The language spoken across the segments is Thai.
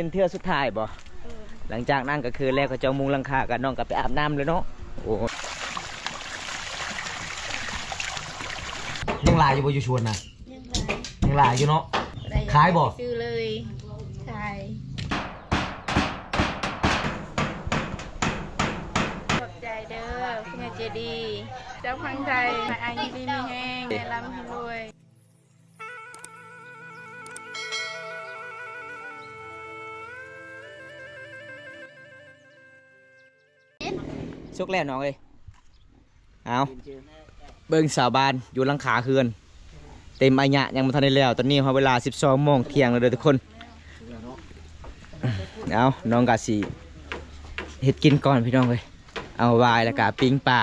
เป็นเทื่อสุดท้ายบ่หลังจากนั้นก็คือแล้วก็เจ้ามุงหลังคากับน้องก็ไปอาบน้ำเลยเนาะโอ้ยังลายอยู่บ่อยู่ชวนนะยังลายอยู่เนาะขายบ่ซื้อเลยขายขอบใจเด้อคุณแม่เจดีเจ้าพังใจมาอายุดีมีแห้งในลำให้รวยสุกแล้วน้องเลยเอาเบิ่งสาวบ้านอยู่หลังคาเฮือนเต็มอาญะยังมาทันได้แล้วตอนนี้เวลา 12 โมงเที่ยงแล้วเด้อทุกคนเอาน้องกะสีเฮ็ดกินก่อนพี่น้องเลยเอาวายแล้วก็ปิ้งป่า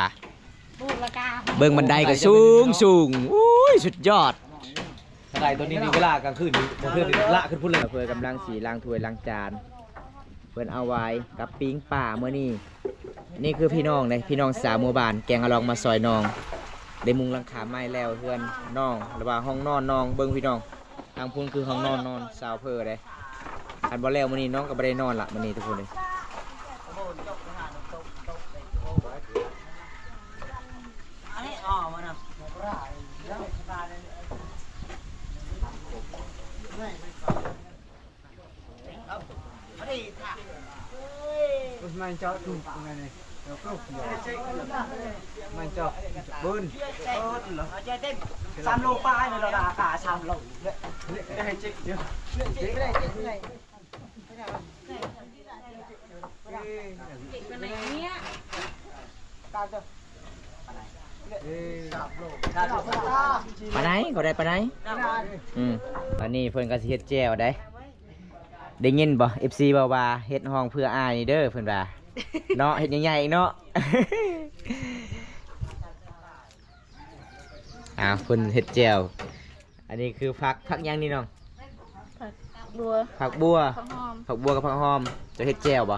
เบิ่งบันไดก็สูงอุ้ยสุดยอดบันไดตัวนี้นี่เวลากลางคืนละขึ้นพุ่นเลยเพื่อกำลังสีล้างถ้วยล้างจานเพื่อนเอาไว้กับปิ้งป่าเมื่อนี้นี่คือพี่น้องเลยพี่น้องสาวหมู่บ้านแกงอลองมาซอยน้องได้มุงหลังคาไม้แล้วเพื่อนน้องหรือว่าห้องนอนน้องเบิ้งพี่น้องทางพุ่นคือห้องนอนสาวเพอเลยอันบ่แล้วมื้อนี้น้องก็บ่ได้นอนละมื้อนี้ทุกคนเลยมันเจาะถูกยังไงเนี่ยเราก็มันเจาะบุญเหรอ3 โลปลายเลยเราด่าขา3 โลได้ให้เจ๊กเดี๋ยวเจ๊กไม่ได้เจ๊กไม่ได้ไปไหนเนี่ยตามเจ้าปะไหนก็ได้ปะไหนอันนี้เพิ่นก็สิเฮ็ดแจ่วได้ยินบ่ FC บ่ว่าเฮ็ดห้องเพื่ออ้ายนี่เด้อเพิ่นว่าเนาะเฮ็ดใหญ่ๆเนาะเพิ่นเฮ็ดแจ่วอันนี้คือผักหยังนี่น้องผักบัวผักบัวกับผักหอมจะเฮ็ดแจ่วบ่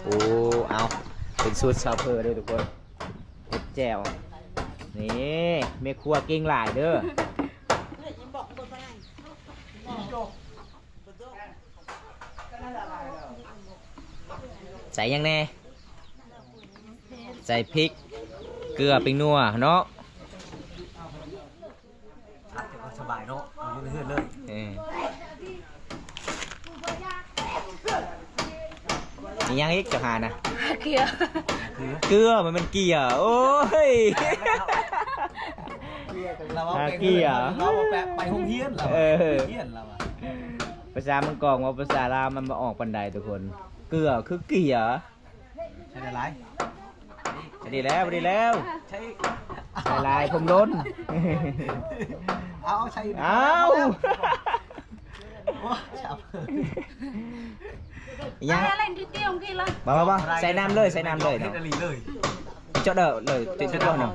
โอ้เอาเป็นสูตรซอสเพอเด้อทุกคนเฮ็ดแจ่วนี่แม่ครัวเก่งหลายเด้อใส่ยังแน่ใส่พริกเกลือเป็นนัวเนาะสบายเนาะอยู่ในเฮือนเลยนี่ยังอีกจะหานะเกลือเกลือมันเป็นเกียร์โอ้ยเกียร์เราไปห้องเฮียนเราเฮียนเราภาษามังกรว่าภาษาลาวมันมาออกปันใดทุกคนเกลือคือเกียร์ใช่ไรดีแล้วใช่ลายผมล้นเอาใช่ยังอะไรที่เตี้ยงกี่ละบ้าใส่น้ำเลยเนาะเจาะเด้อเลยจุดเนาะ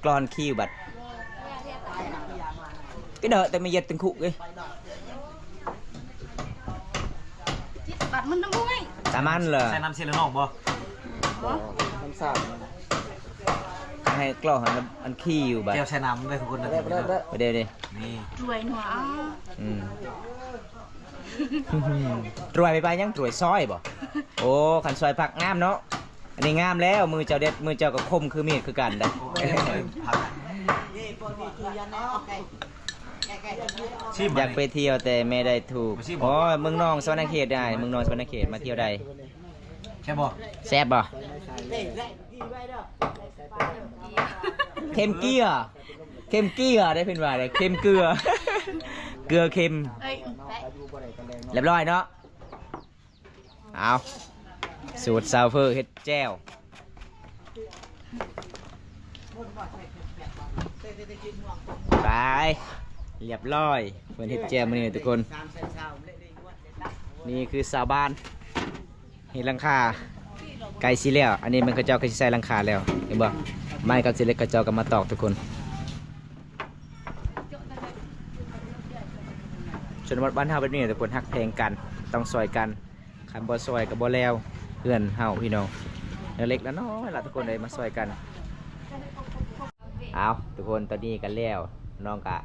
กรอนคิวบัดcái đợt tại mày giật từng khụ điบัดมันน้ำมุ้ยตามอันเหรอใส่น้ำเชลล์นอกบ่น้ำสาบให้กล้องอันขี้อยู่บัดเจียวใช้น้ำได้ทุกคนนะไปเดี๋ยวดินี่รวยหนัวรวยไปยังรวยซอยบ่โอ้ขันซอยผักงามเนาะอันนี้งามแล้วมือเจ้าเด็ดมือเจ้ากับคมคือมีดคือกันได้อยากไปเที่ยวแต่ไม่ได้ถูกอ๋อเมืองนองสวรรณเขตได้เมืองนองสวรรณเขตมาเที่ยวได้ใช่บ่แซ่บบ่เค็มเกลือได้เป็นว่าได้เค็มเกลือเกลือเค็มเรียบร้อยเนาะเอาสูตรซาวเฟอร์เฮ็ดแจ่วไปเรียบร้อยเพื่อนเฮ็ดแจ่วมาเนี่ยทุกคนนี่คือชาวบ้านเห็นหลังคาไก่สีแล้วอันนี้มันกระเจ้าก็สิใส่หลังคาแล้วเห็นบ่ไม้กับสิเล็กกระเจ้าก็มาตอกทุกคนชนบทบ้านเฮาเป็นนี่ทุกคนฮักเพลงกันต้องซอยกันคันบ่ซอยกับบ่แล้วเพื่อนเฮาพี่น้องเล็กแล้วน้อยล่ะทุกคนเลยมาซอยกันเอาทุกคนตอนนี้กันแล้วน้องกะ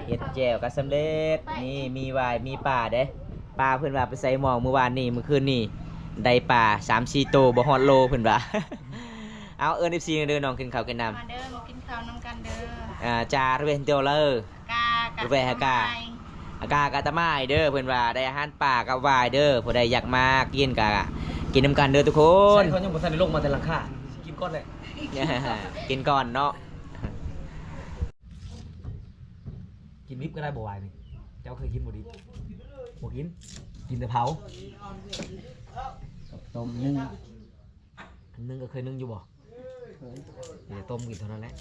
เฮ็ดแจ่วก็สำเร็จนี่มีวายมีป่าเด้ ปลาเพิ่นว่าไปใส่หมองเมื่อวานนี้เมื่อคืนนี้ได้ปลา3-4 โตวบ่ฮอดโลเพิ่นว่า เอาเอิ้น FC เด้อน้องกินข้าวกินน้ำ มาเด้อมากินข้าวน้ำกันเด้อ จาระเวนเตียวเลอร์ กากับ ระเวฮากาอากากาตะไม้เด้อเพิ่นว่าได้อาหารป่ากับวายเด้อผู้ใดอยากมากินกะกินน้ำกันเด้อทุกคน เขายังบ่ทันได้ลงมาแต่หลังคากินก้อนเลย กินก่อนเนาะ กินดิบก็ได้บ่วายนี่เจ้าเคยกินบ่ดิบบ่กินกินแต่เผาต้มนึ่งนึ่งก็เคยนึ่งอยู่บ่เดี๋ยวต้มกินเท่านั้นแหละ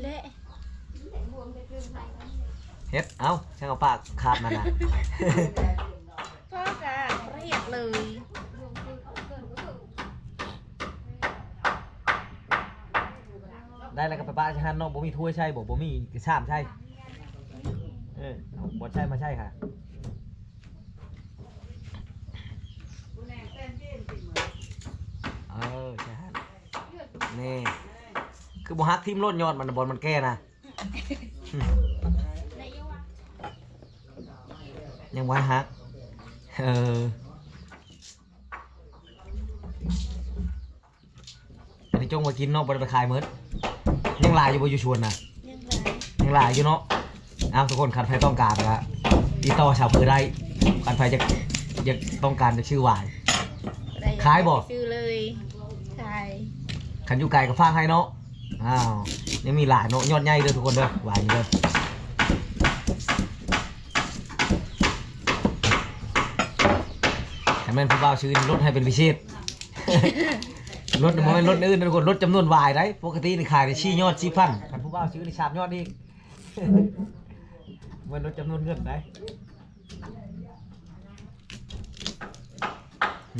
เละ เฮ็ดเอ้าช่างเอาปากขาดมันนะ พ่อกะเรียกเลย ได้แล้วก็ไปป้าใช่ฮันเนาะบ่มีถ้วยใช่บ่มีชามใช่เอาบ่ใช่มาใช่ค่ะใช่ฮันนี่คือบ่ฮักทีมรถยอดมันบอลมันแก่นะยังว่าฮักอันนี้จงมากินเนาะบ่ได้ไปขายมื้อยังหลายอยู่บ่อยู่ชวนนะยังหลายอยู่เนาะเอาทุกคนคันใครต้องการนะติดต่อชาวพือได้คันใครจะต้องการจะชื่อหวายขายบ่ ชื่อเลยขาย คันอยู่ไกลก็ฟังให้เนาะอ้าวยังมีหลายเนาะยอดใหญ่เด้อทุกคนเด้อหวายนี่เด้อแต่แม่นผู้บ่าวชื่อนี่ลดให้เป็นพิเศษ รถมันรถอื่นทุกคนรถจำนวนวายได้ปกตินี่ขายได้ชี้ยอดชี้พันคันผู้บ่าวซื้อนี่3 ยอดอีก มันรถจำนวนเงินได้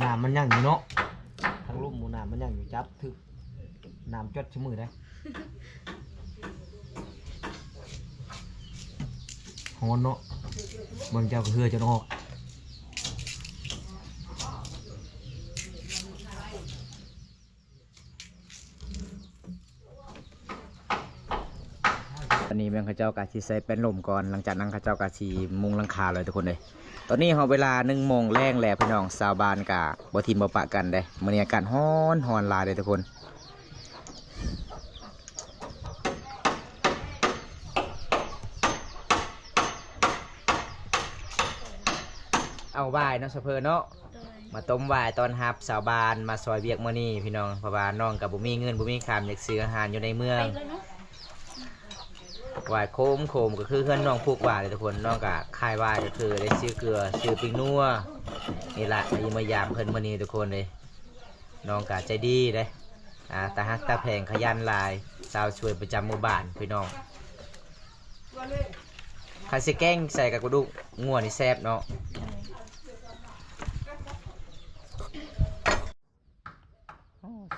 น้ำมันยังอยู่เนาะทางลุ่มหมูน้ำมันยังอยู่จับถึกน้ำจดชั่วมือได้ฮอนเนาะเบิ่งเจ้าก็เฮือจะนอก ตอนนี้แม่งเขาเจ้ากะสิใส่เป็นลมก่อนหลังจากนั้นเขาเจ้ากะสิมุงหลังคาเลยทุกคนเลยตอนนี้เราเวลา1 โมงแรงแล้วพี่น้องชาวบ้านกะบ่ทิมบ่ปะกันเด้มื้อนี้อากาศร้อนหลายเลยทุกคนเอาวายเนาะเฉพาะเนาะมาต้มวายตอนรับชาวบ้านมาซอยเวียกมื้อนี้พี่น้องเพราะว่าน้องกับบ่มีเงินบ่มีคำอยากซื้ออาหารอยู่ในเมืองวายโคมก็คือเพื่อนน้องพูกวายเลยทุกคนน้องกับค่ายวายก็คือได้ซื้อเกลือซื้อปิ้งนัวนี่แหละมายามเพิ่นมื้อนี้ทุกคนเลยน้องกะใจดีเลยตาฮักตาแพงขยันลายสาวช่วยประจำหมู่บ้านพี่น้องคันสิแกงใส่กับกระดูกงัวนี่แซ่บเนาะ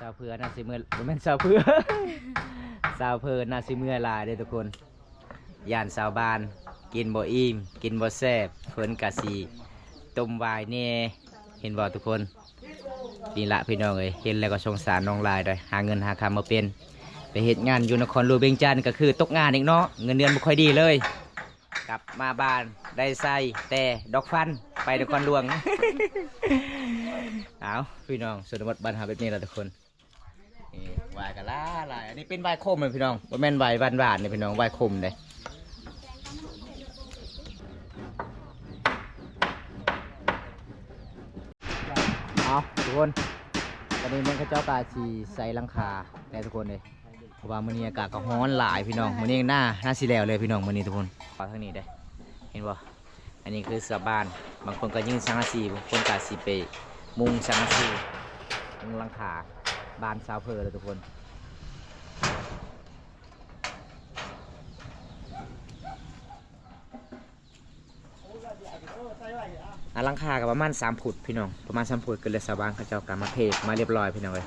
สาวเพื่อน่าสิเมื่อบ่แม่นสาวเพื่อ สาวเพื่อน่าสิเมื่อลายเด้อทุกคนย่านสาวบ้านกินบ่อิ่มกินบ่แซ่บเพิ่นกะสิต้มวายแน่เห็นบ่ทุกคนนี่ละพี่น้องเอ้ยเห็นแล้วก็สงสารน้องลายด้วยหาเงินหาคำมาเป็นไปเฮ็ดงานอยู่นครหลวงเวียงจันทน์ก็คือตกงานอีกเนาะเงินเดือนบ่ค่อยดีเลยกลับมาบ้านได้ใส่แต่ดอกฟันไปนครหลวง เอาพี่น้องสุดบทบ้านหาแบบนี้แหละทุกคนนี่วายกันล่าอันนี้เป็นวายคมเลยพี่น้องบ่แม่นวายหวานๆเนี่ยพี่น้องวายคมเลยเอาทุกคนตอนนี้มันเขาเจ้าตาสีใส่หลังคาแน่ทุกคนเลยเพราะว่ามื้อนี้อากาศก็ร้อนหลายพี่น้องมื้อนี้หน้าสีแล้วเลยพี่น้องมื้อนี้ทุกคนขอทางนี้ได้เห็นบ่อันนี้คือสะบ้านบางคนก็ยิงสังกะสีบางคนก็สิไปมุงสังกะสีมุงหลังคาบ้านสาวเพอเลยทุกคนหลังคากับประมาณ3 ฟุตพี่น้องประมาณ3 ฟุตก็เลยสาวบ้านเขาเจ้ากำมาเพกมาเรียบร้อยพี่น้องเลย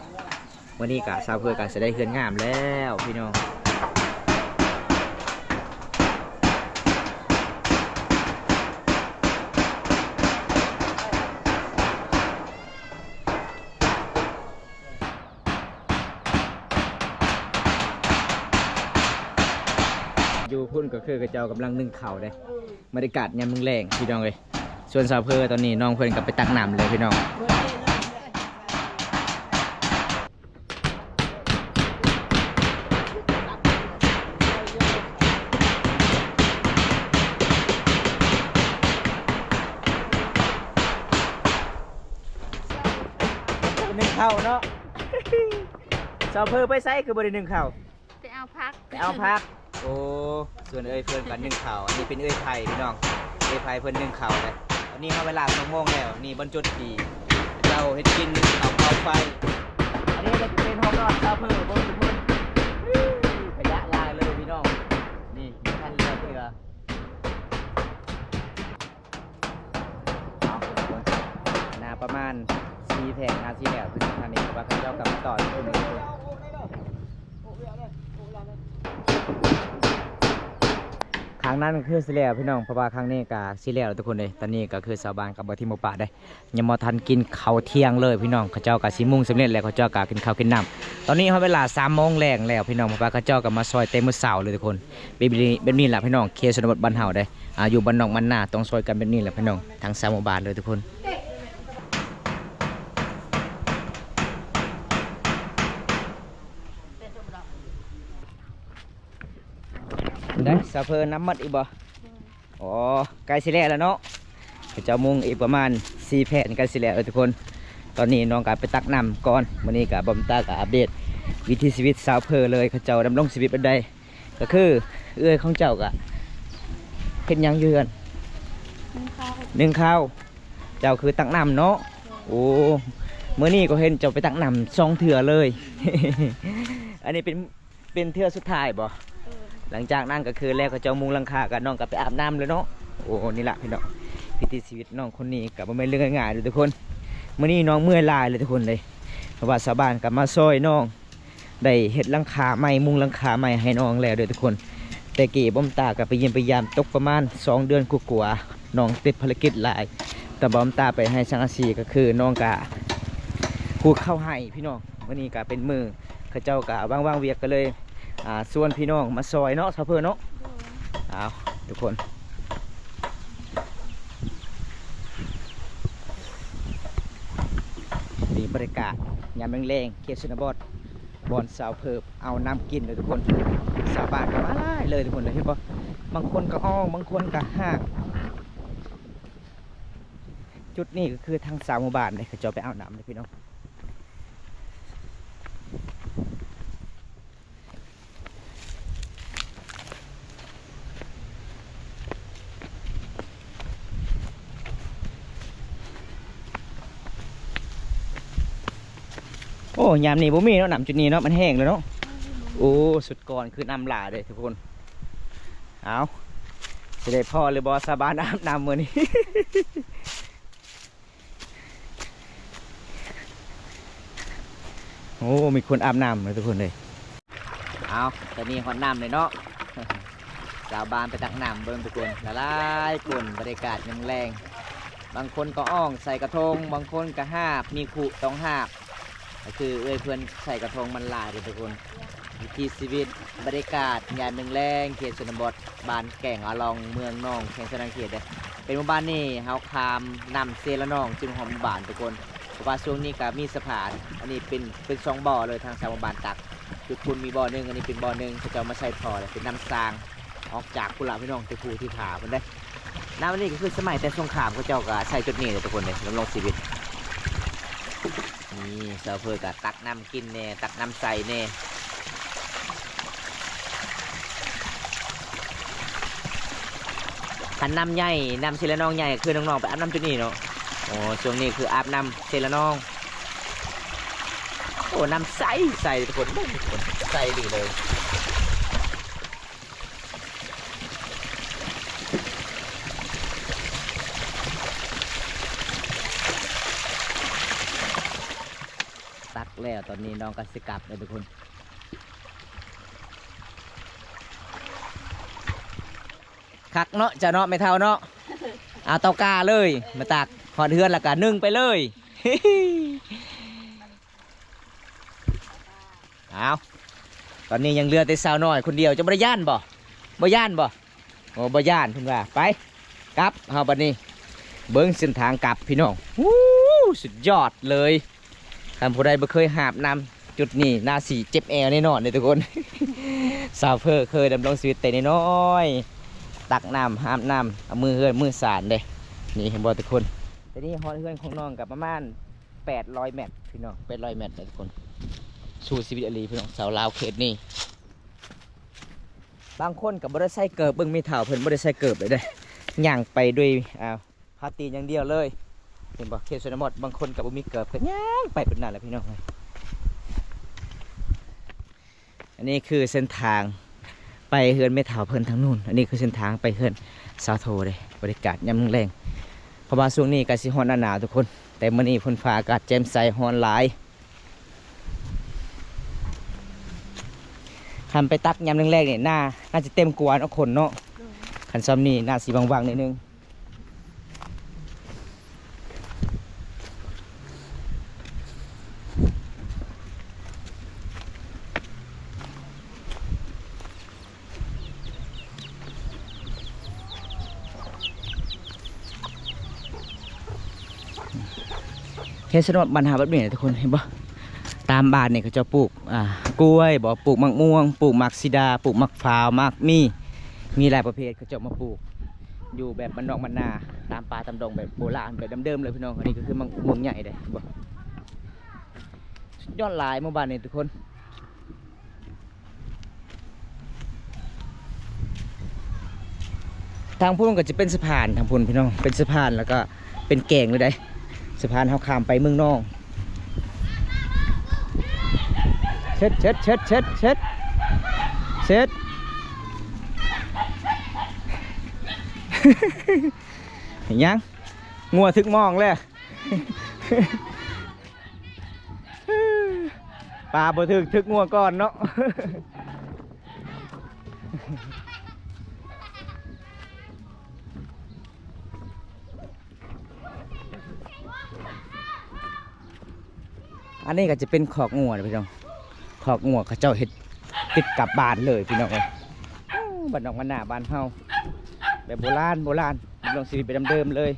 วันนี้กะสาวเพอกะจะได้เฮือนงามแล้วพี่น้อง ก็คือกระเจ้ากำลังนึ่งข้าวเลยบรรยากาศยามมึงแรงพี่น้องเลยส่วนสาวเพอตอนนี้น้องเพื่อนกลับไปตักน้ำเลยพี่น้องนึ่งข้าวเนาะสาวเพอไปไซคือบริหนึ่งข้าว ไปเอาพัก เอาพักโอ้ส่วนเอ้ยเพื่อนกันนึ่งข้าวอันนี้เป็นเอ้ยไผ่พี่น้องเอ้ยไผ่เพื่อนนึ่งข้าวเลยอันนี้เขาเวลา2 โมงแล้วนี่บรรจุดีเราเฮ็ดกินเอาไฟอันนี้จะเป็นห้องนอนสาวเพอบนทุกคนขยะลายเลยพี่น้องนี่ท่านเลือกเรือเอาทุกคนนาประมาณ4 แผงนาทีแล้วคือทางนี้ว่าเขาเจ้ากลับมาต่อที่คนนี้ครั้งนั้นก็คือสิแล้วพี่น้องเพราะว่าครั้งนี้ก็สิแล้วทุกคนเลยตอนนี้ก็คือชาวบ้านกับที่หมู่ป่าได้ยังมาทันกินข้าวเที่ยงเลยพี่น้องเขาเจ้ากับ4 โมงสำเร็จแล้วเขาเจ้าก็กินข้าวกินน้ำตอนนี้เขาเวลา3 โมงแรงแล้วพี่น้องเพราะว่าเขาเจ้าก็มาซอยเต็มมือเสาเลยทุกคนแบบนี้แหละพี่น้องเคสชนบทบ้านเฮาได้อยู่บ้านนอกบ้านนาต้องซอยกันแบบนี้แหละพี่น้องทั้ง3 หมู่บ้านเลยทุกคนได้สะเพอน้ำมัดอีกบ่อ๋อใกล้สิแล้วเนาะเจ้ามุงอีกประมาณ4 แผ่นใกล้สิแล้วทุกคนตอนนี้น้องกลับไปตักน้ำก่อนวันนี้กับบอมตากับอัปเดตวิถีชีวิตสาวเพอเลยเขาเจ้าดำรงชีวิตเป็นใดก็คือเอื้อยของเจ้ากะเฮ็ดหยังอยู่กันนึ่งข้าวเจ้าคือตักน้ำเนาะโอ้เมื่อนี้ก็เห็นเจ้าไปตักน้ำ2 เถื่อเลย อันนี้เป็นเถื่อสุดท้ายบ่หลังจากนั้นก็คือแล้วเขาเจ้ามุงหลังคากับน้องกับไปอาบน้ำเลยเนาะโอ้นี่แหละพี่น้องพิธีชีวิตน้องคนนี้กับไม่เรื่องง่ายๆเลยทุกคนเมื่อนี้น้องเมื่อยลายเลยทุกคนเลยเพราะว่าชาวบ้านกับมาซอยน้องได้เห็ดหลังคาใหม่มุงหลังคาใหม่ให้น้องแล้วเลยทุกคนแต่เก๋บ่มตากับไปเยี่ยมพยายามตกประมาณ2 เดือนกว่าๆน้องติดภารกิจหลายแต่บ่มตาไปให้สังอาชีก็คือน้องกะคูเข้าให้พี่น้องวันนี้กะเป็นมือเขาเจ้ากะว่างๆเวียกกันเลยส่วนพี่น้องมาซอยเนาะชาวเพอเนาะเอาทุกคนดีบรรยากาศยามแรงๆเขตชนบทบอนสาวเพอเอาน้ำกินเลยทุกคนสาวบ้านก็มาเลยทุกคนเลยเห็นปะบางคนก็อ้องบางคนก็ห้างจุดนี้ก็คือทางสาวหมู่บ้านเลยเขาจะไปเอาน้ำเลยพี่น้องโอ้ยามนี้บ่มีเนาะน้ำจุดนี้เนาะมันแห้งแล้วเนาะโอ้สุดก่อนคือน้ำหลาเลยทุกคนเอาจะได้พ่อเลยบอสบานอาบน้ำมือนี้ โอ้มีคนอาบน้ำเลยทุกคนเลยเอาตอนนี้หอดน้ำเลยเนาะ สาวบานไปตักน้ำเบิ่งทุกคนละลายคนบรรยากาศยังแรงบางคนก็อ้องใส่กระทงบางคนก็หาบมีขู่ต้องหาบก็คือเอ้ยเพื่อนใส่กระทงมันลายเลยทุกคนวิถีชีวิตบรรยากาศยามหนึ่งแรงเขตชนบทบ้านแก่งอาลองเมืองนองแข่งสนามเขตเลยเป็นหมู่บ้านนี่เฮาคามนำเซละนองจึงหอมบ้านทุกคนเพราะว่าช่วงนี้ก็มีสะพานอันนี้เป็น2 บ่อเลยทางสามหมู่บ้านตักจุดคุณมีบ่อหนึ่งอันนี้เป็นบ่อหนึ่งเขาจะมาใส่ท่อเลยเป็นน้ำซางออกจากกุหลาบพี่น้องตะคูที่ขามันได้น้ำอันนี้ก็คือสมัยแต่สงครามเขาเจ้าก็ใส่จุดนี้เลยทุกคนเลยดำรงชีวิตนี่เซอร์เฟอร์กับตักน้ำกินเน่ตักน้ำใส่เน่ขันน้ำใหญ่น้ำเซลนองใหญ่คือน้องๆไปอาบน้ำจุดนี้เนาะโอ้ช่วงนี้คืออาบน้ำเซลนองโอ้น้ำใสทุกคนใสดีเลยตักแล้วตอนนี้น้องก็สิกลับเลยทุกคนคักเนาะจะเนาะไม่เท่าเนาะเอาเตากาเลยมาตักหอดเฮือนแล้วก็นึ่งไปเลย เอาตอนนี้ยังเรือแต่สาวน้อยคนเดียวจะบ่ได้ย่านบ่ย่านบ่ โอ้บ่ย่านเพิ่นว่าไปกลับเฮาบัดนี้เบิ่งเส้นทางกลับพี่น้องวู้สุดยอดเลยท่านผู้ใดบ่เคยหาบนำจุดนี้น่าสิเจ็บแอวแน่นอนเลยทุกคน สาวเพอเคยดำรงชีวิตแต่น้อยๆตักน้ำหาบน้ำเอามือเฮือนมือสานเด้นี่เห็นบ่ทุกคนแต่นี่ฮอดเฮือนของน้องกับประมาณ800 เมตรพี่น้อง800 เมตรเลยทุกคนสู่ชีวิตอลีพี่น้องสาวลาวเขตนี้บางคนกับบ่ได้ใส่เกิบเบิ่งมีเถ่าเพิ่นบ่ได้ใส่เกิบเลยเด้ย่างไปด้วยพาตีนอย่างเดียวเลยเห็นบ่เขตชนบทบางคนกับบ่มีเกิบเพิ่นย่างไปเป็นนั่นแหละพี่น้องอันนี้คือเส้นทางไปเฮือนแม่เถ่าเพิ่นทางนู้นอันนี้คือเส้นทางไปเฮือนสาวโทเลยบรรยากาศยามแรงเพราะว่าช่วงนี้ก็สิร้อนหนาวทุกคนแต่มื้อนี้ฝนฟ้าอากาศแจ่มใสร้อนหลายทำไปตักยามแรกๆเนี่ยน่าจะเต็มกวนเอาคนเนาะขันซ้ำนี่น่าสีบางๆนิดนึงเห็นสนบันหาแบบนี้ทุกคนเห็นปะตามบ้านเนี่ยเขาจะปลูกกล้วยบอกปลูกมะม่วงปลูกมักซิดาปลูกมักฟาวมักมีหลายประเภทเขาจะมาปลูกอยู่แบบบ้านนอกบ้านนาตามป่าตามดงแบบโบราณแบบเดิมๆเลยพี่น้องอันนี้ก็คือมะม่วงใหญ่เลยบอกยอดหลายหมู่บ้านเนี่ยทุกคนทางพุ่นก็จะเป็นสะพานทางพุ่นพี่น้องเป็นสะพานแล้วก็เป็นแก่งเลยได้สะพานเขาข้ามไปเมืองนอกเช็ดเห็นยังงัวทึกมองเลยปลาบ่ทึกงัวก่อนเนาะอันนี้ก็จะเป็นขอกงัวนะพี่น้องขอกงัวเขาเจ้าเห็ดติดกับบ้านเลยพี่น้องบ้านนอกบ้านหน้าบ้านเฮาแบบโบราณลองชีวิตไปเดิมๆเลย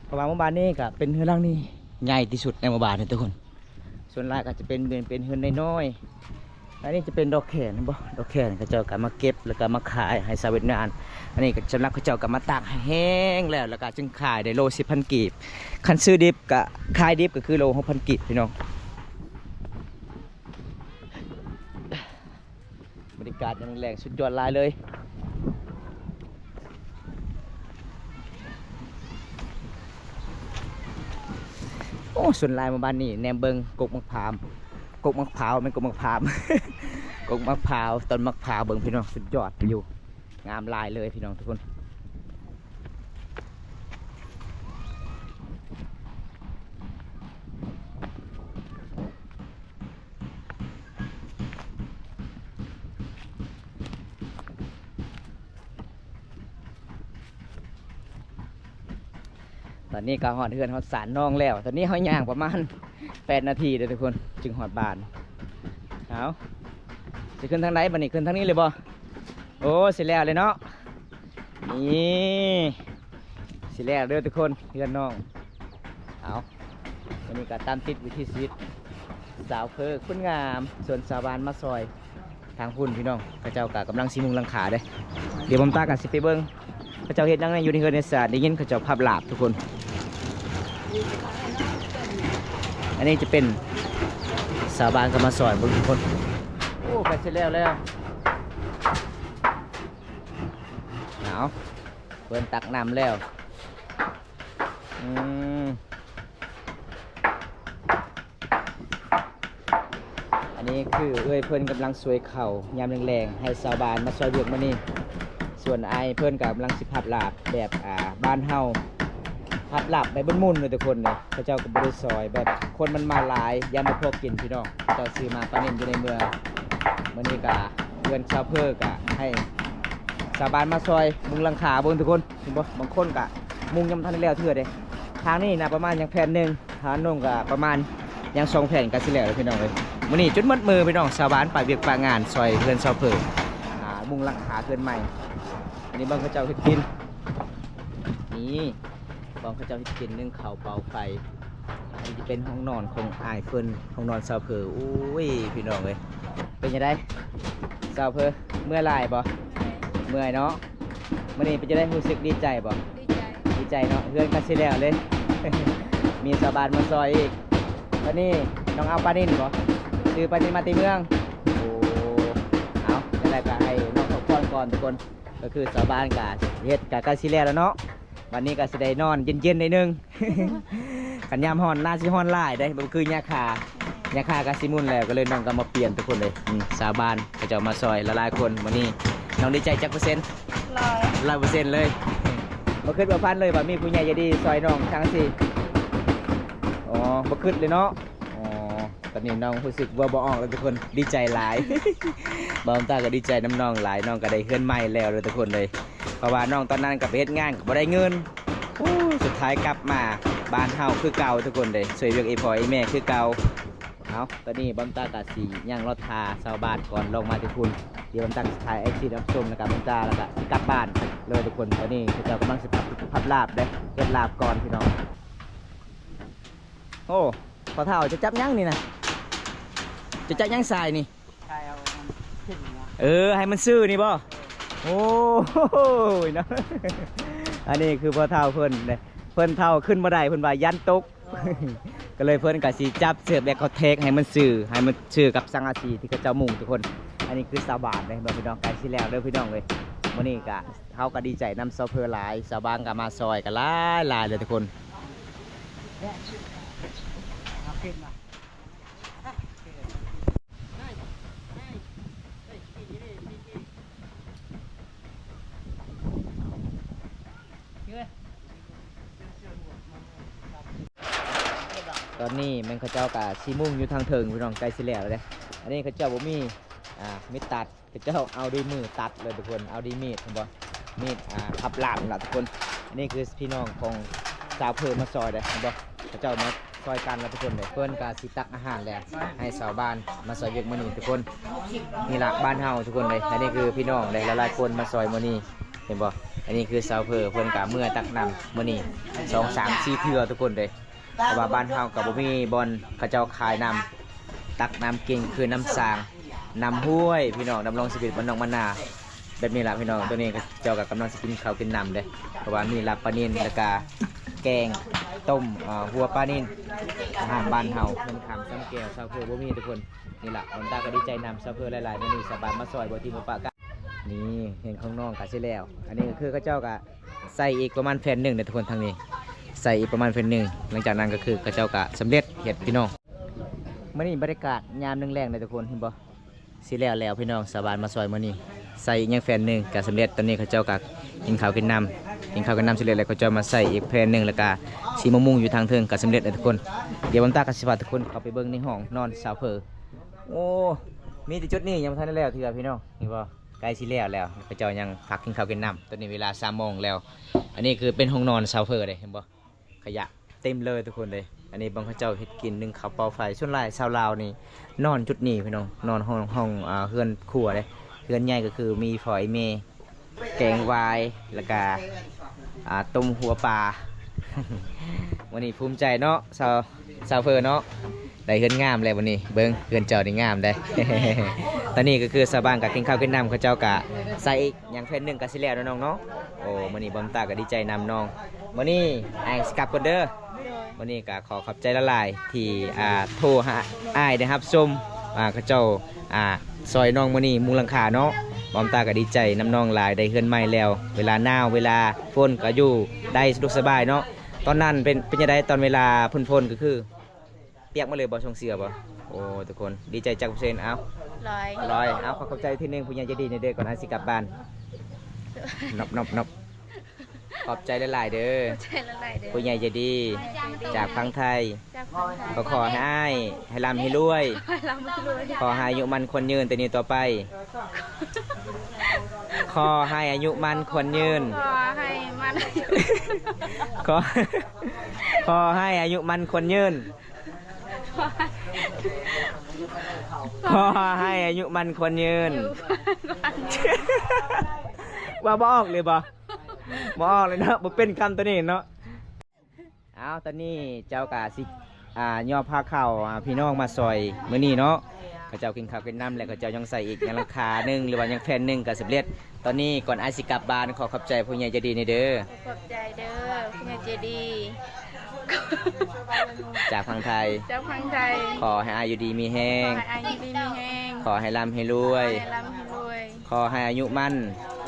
ประมาณหมู่บ้านนี้ก็เป็นเฮือนหลังนี้ใหญ่ที่สุดในหมู่บ้านนี่ทุกคนส่วนรายก็จะเป็นเฮือนน้อยๆอันนี้จะเป็นดอกแขนบ่ดอกแขนเขาเจ้าก็มาเก็บแล้วก็มาขายให้ชาวเวียดนามอันนี้ก็สำหรับเขาเจ้าก็มาตากให้แห้งแล้วก็จึงขายได้โล10,000 กีบคันซื้อดิบก็ขายดิบก็คือโล6,000 กีบพี่น้องบรรยากาศยังแรงสุดยอดลายเลยโอ้ส่วนลายหมู่บ้านนี่แนมเบิงกกมะพร้าวไม่กกมะพร้าว กกมะพร้าวต้นมะพร้าวเบิงพี่น้องสุดยอดอยู่งามลายเลยพี่น้องทุกคนตอนนี้ก็หอดเฮือนหอดสารน้องแล้วตอนนี้เขาย่างประมาณ8 นาทีเลยทุกคนจึงหอดบ้านเอาจะขึ้นทางไหนบันนี้ขึ้นทางนี้เลยบ่โอ้เสร็จแล้วเลยเนาะนี่เสร็จแล้วเด้อทุกคนเฮือนน้องเอาวันนี้ก็ตามติดวิถีชีวิตสาวเพอคุณงามส่วนสาวบ้านมาซอยทางพุ่นพี่น้องพระเจ้ากำลังซีมุงลังขาเด้เดี๋ยวผมตากันสิไปเบิ้งพระเจ้าเฮ็ดนั่งอยู่ในเฮือนในศาสตร์ได้ยินพระเจ้าภาพลาบทุกคนอันนี้จะเป็นสาวบ้านก็มาซอยทุกคนโอ้กันเสร็จแล้วเอาเพิ่นตักน้ำแล้วอันนี้คือเอ้ยเพิ่นกำลังสวยเข่ายามแรงๆให้สาวบ้านมาซอยเวียกมานี่ส่วนไอเพิ่นกำลังสิพับลาบแบบบ้านเฮาพับลาบแบบมุนๆเลยทุกคนเลยพระเจ้าก็บริซอยแบบคนมันมาหลายยามมาพบกินพี่น้องเจ้าซื้อมาปลาเน่นอยู่ในเมืองวันนี้ก็เพื่อนชาวเพอกะให้สาวบ้านมาซอยมุงหลังคาบนทุกคนเห็นบ่บางคนกะมุงยังทันได้แล้วเถื่อเลยทางนี้นะประมาณยังแผ่นหนึ่งทางโน้นกะประมาณยัง2 แผ่นกันสิแล้วพี่น้องเลย มื้อนี้จุดมัดมือพี่น้องชาวบ้านไปเวียกปางานซอยเพื่อนชาวเพิ่งมุงหลังคาเพื่อนใหม่อันนี้บางเขาเจ้าเฮ็ดกินนี่บางเขาเจ้าเฮ็ดกินนึ่งข้าวเปล่าไฟอันนี้จะเป็นห้องนอนของอ้ายเพิ่นห้องนอนชาวเพิ่งอุ้ยพี่น้องเอ้ยเป็นยังไงชาวเพิ่งเมื่อไรบ่เมื่อยเนาะมื้อนี้เป็นจะได้รู้สึกดีใจบ่ ดีใจเนาะเพื่อนกันสิแล้วเลย มีชาวบ้านมาซอยอีกตอนนี้น้องเอาปลานิ่นบ่ซื้อปลานิ่นมาตีเมืองโอ้เอาอะไรก็ให้น้องพักผ่อนก่อนทุกคนก็คือชาวบ้านกะเฮ็ดกะกันสิแล้วเนาะวันนี้ก็สิได้นอนเย็นๆนิดนึง กันยามฮ้อนน่าสิฮ้อนหลายได้บ่คือยาคากะสิมุนแล้วก็เลยน้องก็มาเปลี่ยนทุกคนเลยชาวบ้านก็จะมาซอยละลายคนวันนี้น้องดีใจจักเปอร์เซ็นต์100%เลยบ่ขึ้นบ่พันเลยว่ามีผู้ใหญ่ใจดีซอยน้องทั้งสี่อ๋อบ่ขึ้นเลยเนาะอ๋อตอนนี้น้องรู้สึกว่าบ่ออกแล้วทุกคนดีใจหลาย บ่าวตาก็ดีใจน้ำน้องหลายน้องก็ได้เฮือนใหม่แล้วเลยทุกคนเลยเพราะว่าน้องตอนนั้นก็ไปเฮ็ดงานก็บ่ได้เงินสุดท้ายกลับมาบ้านเฮาคือเก่าทุกคนเลยช่วยเวียกอีพ่ออีแม่คือเก่าเอาตอนนี้บ่าวตาก็สิย่างรถทาชาวบ้านก่อนลงมาที่คุณเดี๋ยวผมตั้งถ่ายไอซีน้ำส้มนะครับผมจ้าแล้วก็กลับบ้านเลยทุกคนตอนนี้เจ้ากำลังสิพับลาบได้เก็บลาบก่อนพี่น้องโอ้พอเท่าจะจับยังนี่นะจะจับยังทรายนี่ ใช่เอาขึ้นนะ ให้มันซื่อนี่บ่โอ้ยเนาะอันนี้คือพอเท่าเพิ่นเลยเพิ่นเท่าขึ้นมาได้เพิ่นว่ายันตก ก็เลยเพิ่นก็สิจับเสือแบบเขาเทคให้มันซื่อกับสังอาชีที่เขาเจ้ามุ่งทุกคนอันนี้คือสาบานเลยพี่น้องใกล้สิแล้วเด้อพี่น้องเลยวันนี้ก็เขาก็ดีใจนำซอเพอหลายสาวบ้านก็มาซอยกันหลายเลยทุกคนตอนนี้มันเขาเจ้ากับซีมุ่งอยู่ทางเถิงพี่น้องใกล้สิแล้วเลยอันนี้เขาเจ้าบ่มีมีดตัดเขาเจ้าเอาด้วยมือตัดเลยทุกคนเอาด้วยมีดเห็นบ่มีดพับลาบล่ะทุกคนอันนี้คือพี่น้องของสาวเพิ่มมาซอยเลยเห็นบ่เขาเจ้ามาซอยกันแล้วทุกคนเลยเพิ่นก็สิตักอาหารแล้วให้ชาวบ้านมาซอยเวียกมื้อนี้ทุกคนนี่ล่ะบ้านเฮาทุกคนเลยอันนี้คือพี่น้องเลยหลายๆคนมาซอยมื้อนี้เห็นบ่อันนี้คือสาวเพิ่นก็เมื่อตักน้ำมื้อนี้2 3 4เทื่อทุกคนเลยแต่ว่าบ้านเฮากับบ่มีบอนเขาเจ้าขายน้ำตักน้ำเก่งคือน้ำสางน้ำห้วยพี่น้องดำรงชีวิตบ้านน้องมะนาแบบนี้แหละพี่น้องตัวนี้เจ้ากับกำลังสิกินข้าวกินน้ำเลยเพราะว่ามีลาบปลานิ่นแล้วก็แกงต้มหัวปลานิ่นอาหารบ้านเฮาเป็นคำซ้ำแก้วซาวเพื่อบ่มีทุกคนนี่แหละน้ำตาก็ดีใจนำซาวเพื่อหลายๆนี่สบายมาซอยบ่ทีมปากกันนี่เห็นข้างนอกกันใช่แล้วอันนี้คือเขาเจ้าก็ใส่อีกประมาณแผ่นหนึ่งในทุกคนทางนี้ใส่อีกประมาณแผ่นหนึ่งหลังจากนั้นก็คือเขาเจ้าก็สำเร็จเห็ดพี่น้องมื่อนี้บรรยากาศยามแรงๆเลยทุกคนเห็นบ่สิแล้วพี่น้องสบายมาซอยมื่อนี้ใส่อีกยังแผ่นหนึ่งก็สำเร็จตอนนี้เขาเจ้าก็กินข้าวกินน้ำเสร็จแล้วเขาเจ้ามาใส่อีกแผ่นหนึ่งแล้วก็สีมะม่วงอยู่ทางเทิงก็สำเร็จเลยทุกคนเดี๋ยวผมตากับสิบาทุกคนเข้าไปเบิ่งในห้องนอนสาวเพอโอ้มีแต่จุดนี้ยังไม่ทันได้แล้วเถื่อพี่น้องเห็นบ่ใกล้สิแล้วเขาเจ้ายังพักกินข้าวกินน้ำตอนนี้เวลา3 โมงแล้วอันนี้คือเป็นห้องนอนสาวเพอเลยเห็นบ่ขยะเต็มเลยทุกคนเลยอันนี้บางเขาเจ้าเฮ็ดกินนึ่งข้าวเปล่าไฟส่วนหลายชาวลาวนี่นอนจุดนี้พี่น้องนอนห้องเฮือนครัวเลยเฮือนใหญ่ก็คือมีฝอยเมแกงวายแล้วก็ต้มหัวปลา วันนี้ภูมิใจเนาะชาวเพอเนาะได้เฮือนงามเลยวันนี้เบิ้งเฮือนเจ้านี่งามได้ ตอนนี้ก็คือชาวบ้านก็กินข้าวกินน้ำเขาเจ้าก็ใส่อีกอย่างแผ่นหนึ่งก็สิแล้วน้องเนาะโอ้วันนี้บอมตาก็ดีใจนำน้องวันนี้ไอ้สกับกันเด้อวันนี้ก็ขอขอบใจละลายที่โทรหาอ้ายนะครับส้มเขาเจ้าซอยน้องวันนี้มูลังคาเนาะบอมตาก็ดีใจน้ำน้องหลายได้เฮือนใหม่แล้วเวลาหนาวเวลาฝนก็อยู่ได้สะดวกสบายเนาะตอนนั้นเป็นยังไงตอนเวลาฝนก็คือเปียกมาเลยบ่ชงเสือบ่โอ้ทุกคนดีใจจักเปอร์เซ็นต์เอาลอยเอาขอขอบใจที่นึงผู้ใหญ่ใจดีในเด็กก่อนสิกลับบ้านนบขอบใจหลายๆเด้อผู้ใหญ่ใจดีจากพังไทยก็ขอให้ร่ำให้รวยขอให้อายุมันคนยืนแต่นี้ต่อไปขอให้อายุมันคนยืนขอให้อายุมันคนยืนข ขอให้อายุมันควรยืน อยู่บ้านอยู่ ว่าบ่ออกเลยบ่บ่ออกเลยเนาะบ่เป็นคำตัวนี้เนาะเอาตอนนี้เจ้ากะสิย่อผ้าเข่าวพี่น้องมาซอยมื้อนี้เนาะเขาเจ้ากินข้าวกินน้ำแล้วเขาเจ้ายังใส่อีกยังราคาหนึงหรือว่ายังแผ่นหนึงก็สำเร็จตอนนี้ก่อนอายสิกลับบ้านขอขอบใจผู้ใหญ่ใจดีนี่เด้อ ขอบใจเด้อคุณยายเจดี จากพังไทย เจ้าพังไทย ขอให้อายุดีมีแห้ ของ ให้อายุดีมีแห้ง ขอให้ร่ำให้รวย ให้ร่ำให้รวย ขอให้อายุมั่น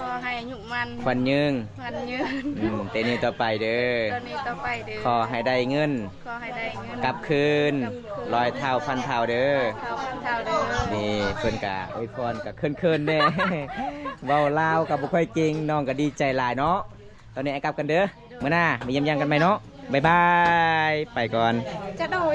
ขอให้อายุมัน ควันยืง วันยืน เตนี้ต่อไปเด้อ ตอนนี้ต่อไปเด้อ ขอให้ได้เงิน ขอให้ได้เงิน กลับคืนร้อยเท่าพันเท่าเด้อ เท่าพันเท่าเด้อ นี่เพิ่นกะอวยพรกะเคินๆแน่ เว้าลาวกับบ่ค่อยเก่งน้องก็ดีใจหลายเนาะตอนนี้ไอ้กลับกันเด้อมื้อหน้ามาเยี่ยมๆกันใหม่เนาะบ๊ายบายไปก่อน จะโดย